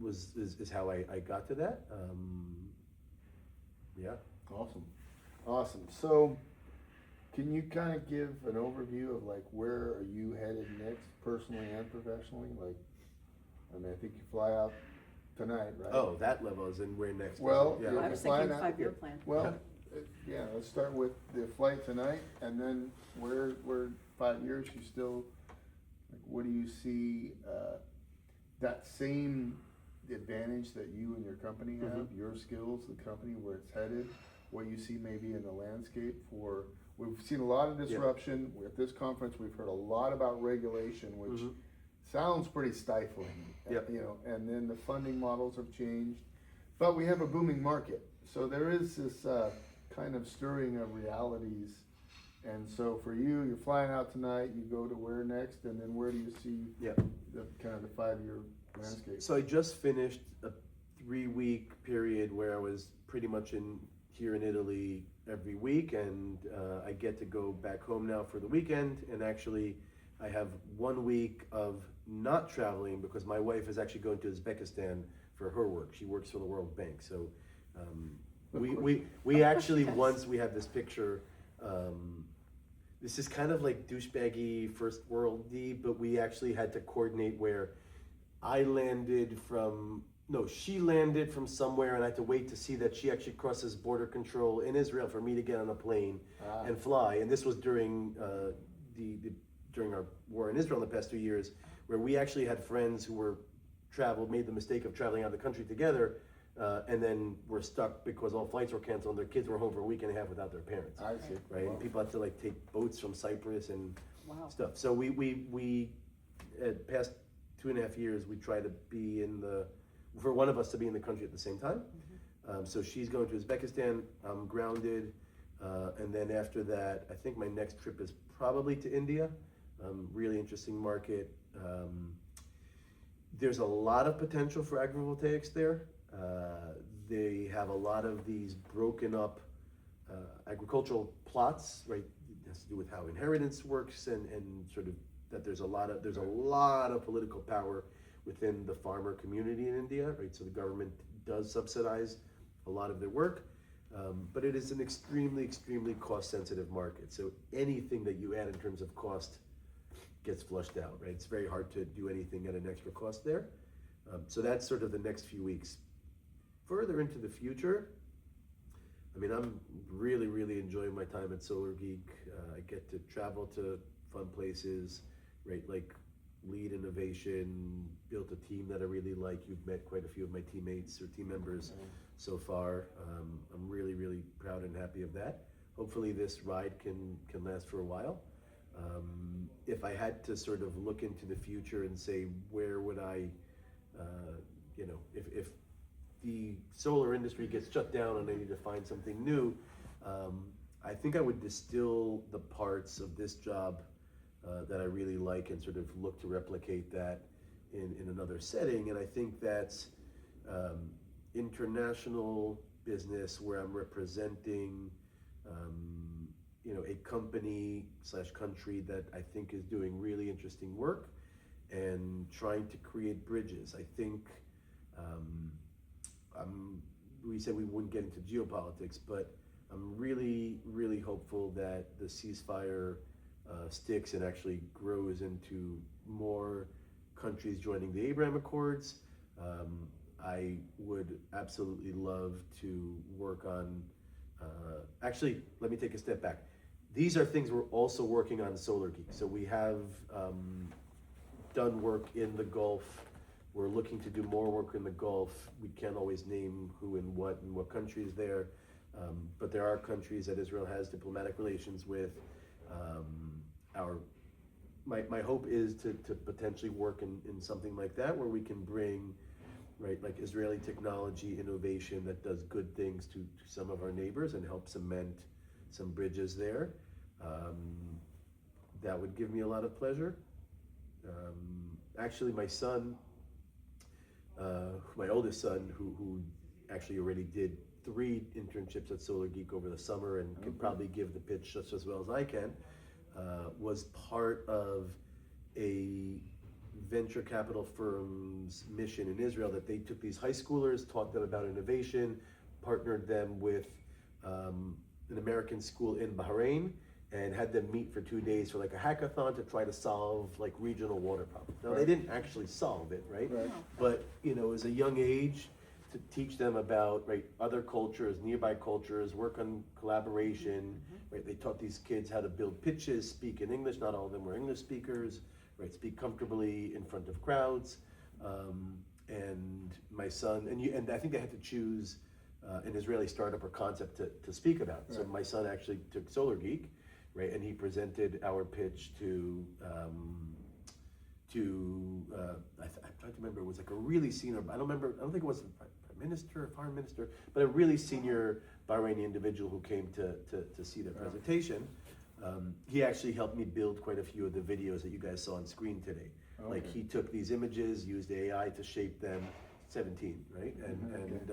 C: is how I got to that. Yeah.
B: Awesome. So, can you kind of give an overview of like where are you headed next, personally and professionally? Like, I mean, I think you fly out tonight, right?
C: Oh, that level is in where next?
B: Well,
C: yeah.
B: you're
E: I was
B: flying
E: thinking
B: out-
E: 5-year plan.
B: Well, yeah, let's start with the flight tonight, and then where 5 years, you still, like, what do you see, that same advantage that you and your company have, your skills, the company, where it's headed, what you see maybe in the landscape for, we've seen a lot of disruption. At this conference, we've heard a lot about regulation, which sounds pretty stifling.
C: Yep.
B: You know, and then the funding models have changed, but we have a booming market. So there is this kind of stirring of realities. And so for you, you're flying out tonight, you go to where next, and then where do you see the kind of the 5-year landscape?
C: So I just finished a 3-week period where I was pretty much here in Italy every week, and I get to go back home now for the weekend. And actually, I have 1 week of not traveling because my wife is actually going to Uzbekistan for her work. She works for the World Bank. So we actually, once we have this picture, this is kind of like douchebaggy first worldy, but we actually had to coordinate where she landed from somewhere, and I had to wait to see that she actually crosses border control in Israel for me to get on a plane and fly. And this was during during our war in Israel in the past 2 years, where we actually had friends who made the mistake of traveling out of the country together, and then were stuck because all flights were canceled and their kids were home for a week and a half without their parents.
B: I see.
C: Right,
B: Wow.
C: and people had to like take boats from Cyprus and
E: Wow.
C: stuff. So we at past 2.5 years, we try to be for one of us to be in the country at the same time. So she's going to Uzbekistan, I'm grounded, and then after that, I think my next trip is probably to India. Really interesting market. There's a lot of potential for agrivoltaics there. They have a lot of these broken up agricultural plots, right? It has to do with how inheritance works, and sort of that there's a lot of political power within the farmer community in India, right? So the government does subsidize a lot of their work, but it is an extremely cost-sensitive market. So anything that you add in terms of cost gets flushed out, right? It's very hard to do anything at an extra cost there. So that's sort of the next few weeks. Further into the future, I mean, I'm really enjoying my time at Solar Geek. I get to travel to fun places, right? Like lead innovation, built a team that I really like. You've met quite a few of my teammates or team members so far. I'm really proud and happy of that. Hopefully this ride can last for a while. If I had to sort of look into the future and say, where would I, if the solar industry gets shut down and I need to find something new, I think I would distill the parts of this job that I really like and sort of look to replicate that in another setting. And I think that's international business where I'm representing a company/country that I think is doing really interesting work and trying to create bridges. I think we said we wouldn't get into geopolitics, but I'm really hopeful that the ceasefire sticks and actually grows into more countries joining the Abraham Accords. I would absolutely love to work on Actually, let me take a step back. These are things we're also working on Solar Geek. So we have done work in the Gulf. We're looking to do more work in the Gulf. We can't always name who and what countries there, but there are countries that Israel has diplomatic relations with. My hope is to potentially work in something like that, where we can bring, right, like Israeli technology innovation that does good things to some of our neighbors and help cement some bridges there. That would give me a lot of pleasure. Actually, my son, my oldest son, who actually already did 3 internships at Solar Geek over the summer and could probably give the pitch just as well as I can, was part of a venture capital firm's mission in Israel, that they took these high schoolers, taught them about innovation, partnered them with an American school in Bahrain, and had them meet for 2 days for like a hackathon to try to solve like regional water problems. Now, they didn't actually solve it, right? But, you know, as a young age, to teach them about, right, other cultures, nearby cultures, work on collaboration, right? They taught these kids how to build pitches, speak in English. Not all of them were English speakers, right? Speak comfortably in front of crowds. And my son, and I think they had to choose an Israeli startup or concept to speak about. So my son actually took Solar Geek, right? And he presented our pitch to I'm trying to remember, it was like a really senior, I don't think it was a minister, a foreign minister, but a really senior Bahraini individual who came to see the presentation. He actually helped me build quite a few of the videos that you guys saw on screen today.
B: Okay.
C: Like, he took these images, used AI to shape them, 17, right? And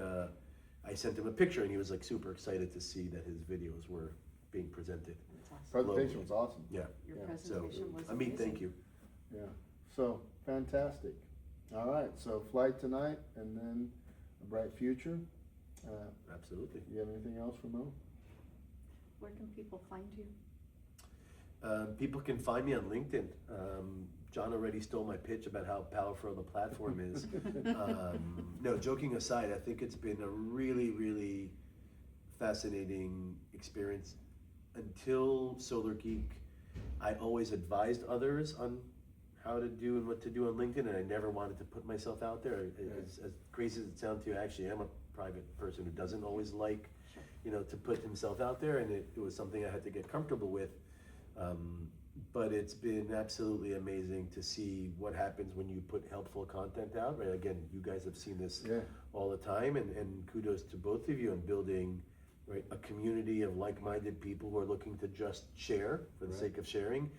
C: I sent him a picture, and he was like super excited to see that his videos were being presented.
A: That's awesome.
B: Presentation was awesome.
C: Yeah.
A: Your
B: Yeah.
A: presentation was
C: Amit,
A: amazing.
C: thank you.
B: Yeah, so fantastic. All right, so flight tonight and then a bright future.
C: Absolutely.
B: You have anything else for Mo?
A: Where can people find you?
C: People can find me on LinkedIn. John already stole my pitch about how powerful the platform is. No, joking aside, I think it's been a really, really fascinating experience. Until Solar Geek, I always advised others on how to do and what to do on LinkedIn, and I never wanted to put myself out there. As crazy as it sounds to you, I actually am a private person who doesn't always like, you know, to put himself out there, and it was something I had to get comfortable with. But it's been absolutely amazing to see what happens when you put helpful content out, right? Again, you guys have seen this all the time, and kudos to both of you on building, right, a community of like-minded people who are looking to just share for the sake of sharing.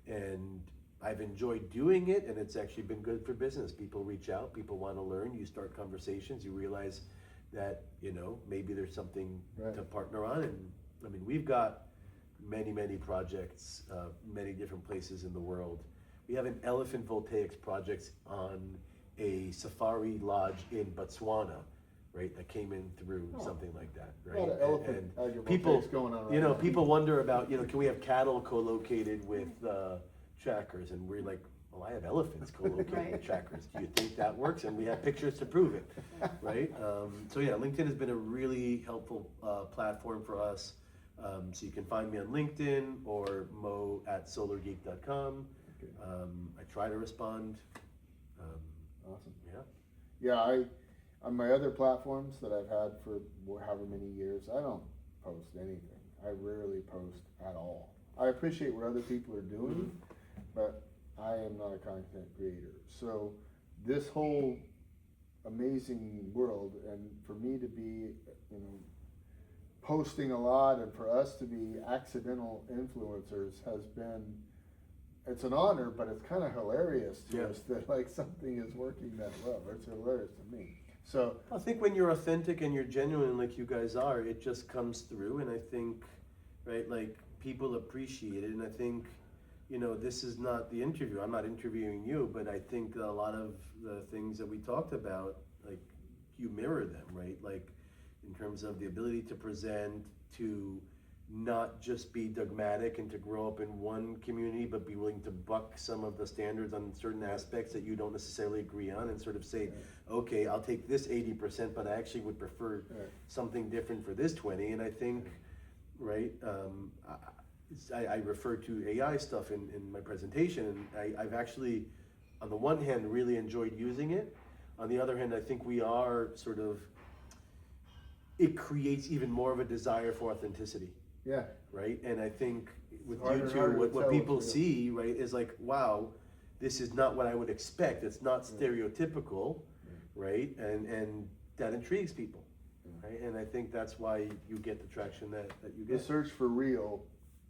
C: And I've enjoyed doing it, and it's actually been good for business. People reach out, people want to learn, you start conversations, you realize that, you know, maybe there's something to partner on. And I mean, we've got many projects, many different places in the world. We have an elephant voltaics project on a safari lodge in Botswana, right, that came in through something like that, right?
B: A lot of elephant
C: people
B: going on right
C: you know,
B: now.
C: people wonder about, you know, can we have cattle co-located with trackers? And we're like, well, I have elephants co-located with trackers. Do you think that works? And we have pictures to prove it, right? So yeah, LinkedIn has been a really helpful platform for us. So you can find me on LinkedIn or mo@solargeek.com. I try to respond.
B: Awesome.
C: Yeah.
B: Yeah, on my other platforms that I've had for however many years, I don't post anything. I rarely post at all. I appreciate what other people are doing, but I am not a content creator. So this whole amazing world, and for me to be, you know, posting a lot, and for us to be accidental influencers has been, it's an honor, but it's kind of hilarious to us that like something is working that well. It's hilarious to me. So
C: I think when you're authentic and you're genuine like you guys are, it just comes through. And I think, right, like, people appreciate it. And I think, you know, this is not the interview. I'm not interviewing you, but I think a lot of the things that we talked about, like, you mirror them, right? Like, in terms of the ability to present, to not just be dogmatic and to grow up in one community, but be willing to buck some of the standards on certain aspects that you don't necessarily agree on, and sort of say, okay, I'll take this 80%, but I actually would prefer something different for this 20. And I think, right, I refer to AI stuff in my presentation, and I've actually, on the one hand, really enjoyed using it. On the other hand, I think we are sort of, it creates even more of a desire for authenticity.
B: Yeah.
C: Right, and I think with
B: Harder and
C: YouTube,
B: harder to
C: what
B: tell
C: people
B: what's real.
C: see, right, is like, wow, this is not what I would expect. It's not stereotypical, right, and that intrigues people, right, and I think that's why you get the traction that you
B: The
C: get.
B: search for real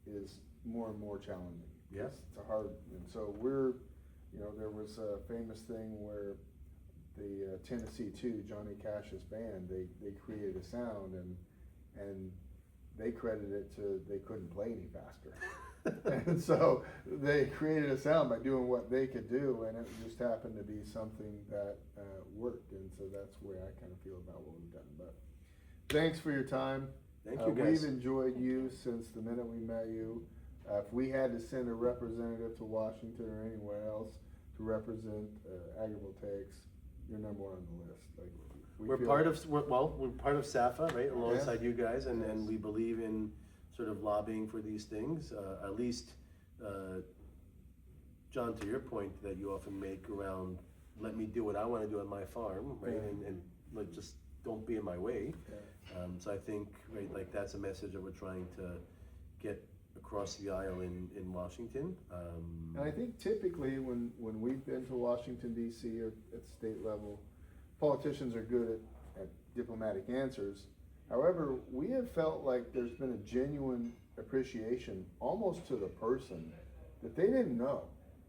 B: is more and more challenging.
C: Yeah.
B: It's a hard, and so we're, there was a famous thing where the Tennessee 2, Johnny Cash's band, they created a sound and they credited it to they couldn't play any faster. And so they created a sound by doing what they could do, and it just happened to be something that worked, and so that's the way I kind of feel about what we've done. But thanks for your time.
C: Thank you, guys.
B: We've enjoyed you since the minute we met you. If we had to send a representative to Washington or anywhere else to represent agrivoltaics, you're number one on the list. Like,
C: We're part of SAFA, right, alongside you guys, and
B: Yes.
C: we believe in sort of lobbying for these things, at least, John, to your point that you often make around, let me do what I wanna do on my farm, right,
B: Yeah.
C: and like, just don't be in my way.
B: Yeah.
C: So I think, right, like, that's a message that we're trying to get across the aisle in Washington.
B: And I think typically when we've been to Washington DC or at state level, politicians are good at diplomatic answers. However, we have felt like there's been a genuine appreciation, almost to the person, that they didn't know.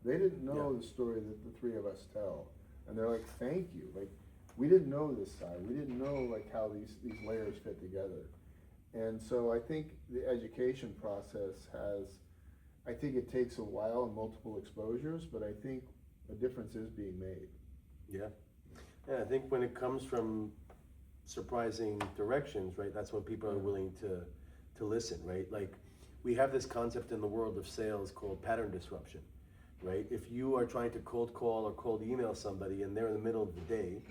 B: They didn't know the story that the three of us tell. And they're like, thank you. Like, we didn't know this side. We didn't know like how these layers fit together. And so I think the education process I think it takes a while and multiple exposures, but I think a difference is being made.
C: Yeah, I think when it comes from surprising directions, right, that's when people are willing to listen, right? Like, we have this concept in the world of sales called pattern disruption, right? If you are trying to cold call or cold email somebody and they're in the middle of the day,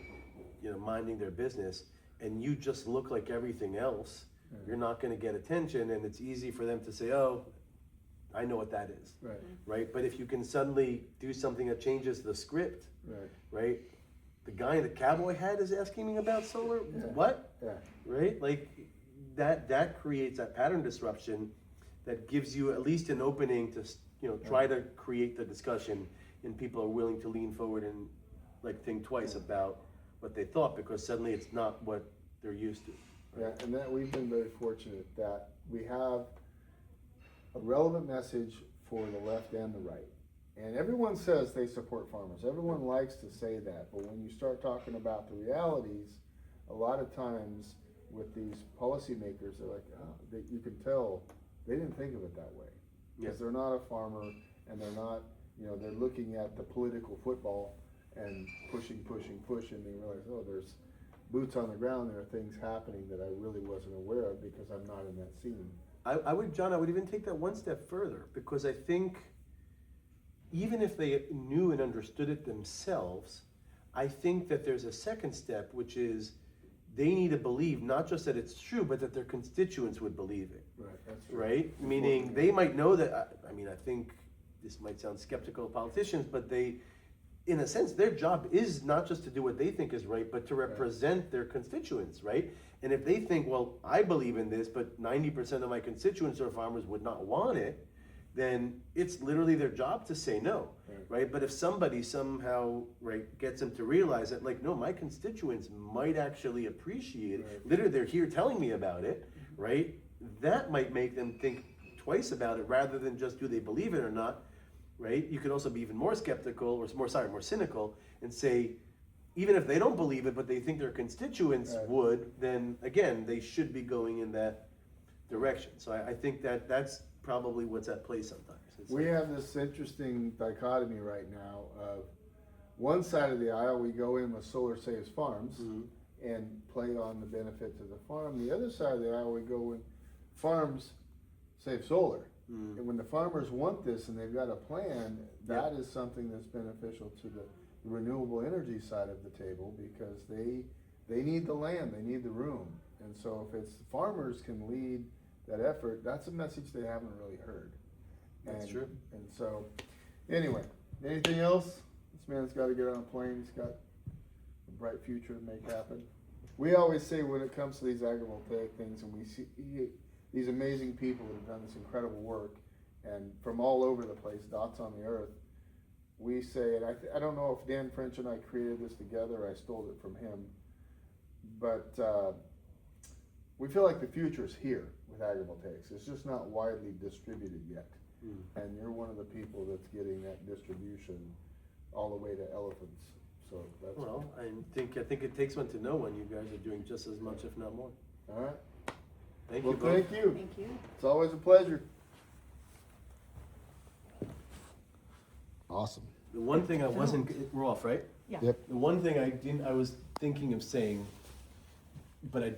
C: minding their business, and you just look like everything else, you're not gonna get attention, and it's easy for them to say, oh, I know what that is,
B: Right.
C: right? But if you can suddenly do something that changes the script,
B: Right.
C: right? The guy in the cowboy hat is asking me about solar,
B: Yeah.
C: what?
B: Yeah.
C: Right? Like, that creates that pattern disruption that gives you at least an opening to, try to create the discussion, and people are willing to lean forward and like think twice about what they thought, because suddenly it's not what they're used to.
B: Yeah, and that we've been very fortunate that we have a relevant message for the left and the right. And everyone says they support farmers. Everyone likes to say that, but when you start talking about the realities, a lot of times with these policymakers, they're like, that you can tell they didn't think of it that way. Because they're not a farmer, and they're not, they're looking at the political football and pushing, and they realize, oh, there's boots on the ground, there are things happening that I really wasn't aware of because I'm not in that scene.
C: I would even take that one step further, because I think even if they knew and understood it themselves, I think that there's a second step, which is they need to believe not just that it's true, but that their constituents would believe it.
B: Right, that's true.
C: Right? Meaning they might know that, I think this might sound skeptical of politicians, but they, in a sense, their job is not just to do what they think is right, but to represent their constituents, right? And if they think, well, I believe in this, but 90% of my constituents or farmers would not want it, then it's literally their job to say no, right? But if somebody somehow, right, gets them to realize that, like, no, my constituents might actually appreciate it, literally they're here telling me about it, right? That might make them think twice about it rather than just do they believe it or not, right? You could also be even more skeptical, or more cynical, and say, even if they don't believe it, but they think their constituents would, then again, they should be going in that direction. So I think that that's probably what's at play sometimes.
B: We have this interesting dichotomy right now of one side of the aisle, we go in with Solar Saves Farms and play on the benefit to the farm. The other side of the aisle, we go in farms save solar.
C: Mm.
B: And when the farmers want this and they've got a plan, that is something that's beneficial to the renewable energy side of the table, because they need the land, they need the room. And so if it's farmers can lead that effort, that's a message they haven't really heard.
C: That's
B: And-
C: true.
B: And so, anyway, anything else? This man's gotta get on a plane, he's got a bright future to make happen. We always say when it comes to these agrivoltaic things, and we see these amazing people that have done this incredible work, and from all over the place, dots on the earth, we say, and I don't know if Dan French and I created this together, or I stole it from him, but we feel like the future's here with agrivoltaics. It's just not widely distributed yet.
C: Mm.
B: And you're one of the people that's getting that distribution all the way to elephants, so that's.
C: Well, I think it takes one to know one. You guys are doing just as much, if not more.
B: All right,
C: Thank
B: well,
C: you both.
B: thank you,
A: Thank you.
B: it's always a pleasure. Awesome.
C: The one thing I wasn't, we're off, right?
A: Yeah.
B: Yep.
C: The one thing I was thinking of saying, but I